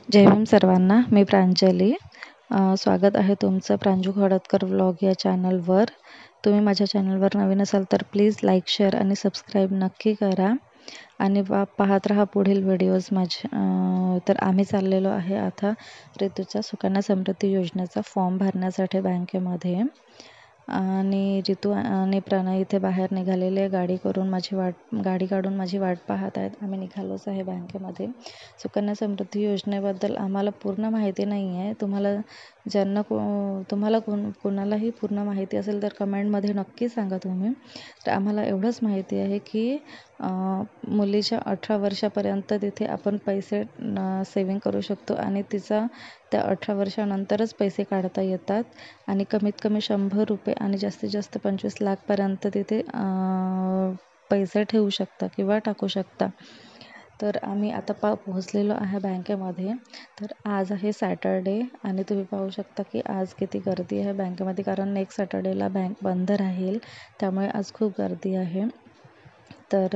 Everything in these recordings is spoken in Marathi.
जय भीम सर्वांना. मी प्रांजली. स्वागत आहे तुमचं प्रांजू खडतकर व्लॉग या चॅनलवर. तुम्ही माझ्या चॅनलवर नवीन असाल तर प्लीज लाईक, शेअर आणि सबस्क्राईब नक्की करा आणि पाहत राहा पुढील व्हिडिओज तर आम्ही चाललेलो आहे आता ऋतूच्या सुकन्या समृद्धी योजनेचा फॉर्म भरण्यासाठी बँकेमध्ये. आणि ऋतू आणि प्रणय इथे बाहेर निघालेले गाडी काढून माझी वाट पाहत आहेत. आम्ही निघालोच आहे बँकेमध्ये. सुकन्या समृद्धी योजनेबद्दल आम्हाला पूर्ण माहिती नाही आहे. कोणालाही पूर्ण माहिती असेल तर कमेंटमध्ये नक्की सांगा तुम्ही. तर आम्हाला एवढंच माहिती आहे की मुलीच्या 18 वर्षापर्यंत तिथे आपण पैसे सेविंग करू शकतो आणि त्या 18 वर्षानंतरच पैसे काढता येतात आणि कमीत कमी 100 रुपये आणि जास्तीत जास्त 25 लाखपर्यंत तिथे पैसे ठेवू शकता किंवा टाकू शकता. तर आम्ही आता पोहोचलेलो आहे बँकेमध्ये. तर आज आहे सॅटर्डे आणि तुम्ही पाहू शकता की आज किती गर्दी आहे बँकेमध्ये, कारण नेक्स्ट सॅटर्डेला बँक बंद राहील, त्यामुळे आज खूप गर्दी आहे. तर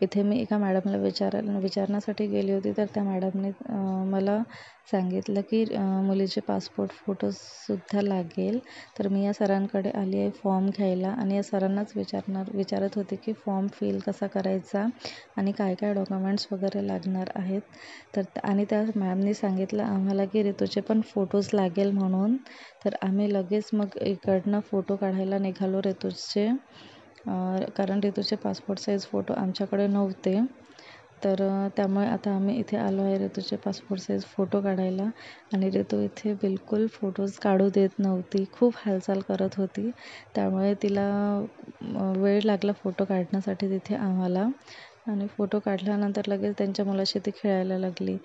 इथे मी एका मॅडमला विचारण्यासाठी गेली होती. तर त्या मॅडमने मला सांगितलं की मुलीचे पासपोर्ट फोटोसुद्धा लागेल. तर मी या सरांकडे आली आहे फॉर्म घ्यायला आणि या सरांनाच विचारत होते की फॉर्म फिल कसा करायचा आणि काय काय डॉक्युमेंट्स वगैरे लागणार आहेत. आणि त्या मॅमनी सांगितलं आम्हाला की ऋतूचे पण फोटोज लागेल म्हणून. तर आम्ही लगेच मग इकडनं फोटो काढायला निघालो ऋतूचे, कारण ऋतूचे पासपोर्ट साईज फोटो आमच्याकडे नव्हते. तर त्यामुळे आता आम्ही इथे आलो आहे ऋतूचे पासपोर्ट साईज फोटो काढायला. आणि ऋतू इथे बिलकुल फोटोज काढू देत नव्हती, खूप हालचाल करत होती. त्यामुळे तिला वेळ लागला फोटो काढण्यासाठी तिथे आम्हाला. आणि फोटो काढल्यानंतर लगेच त्यांच्या मुलाशी ती खेळायला लागली.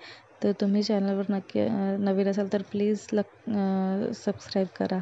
तर तुम्ही चॅनलवर नक्की नवीन असाल तर प्लीज सबस्क्राईब करा.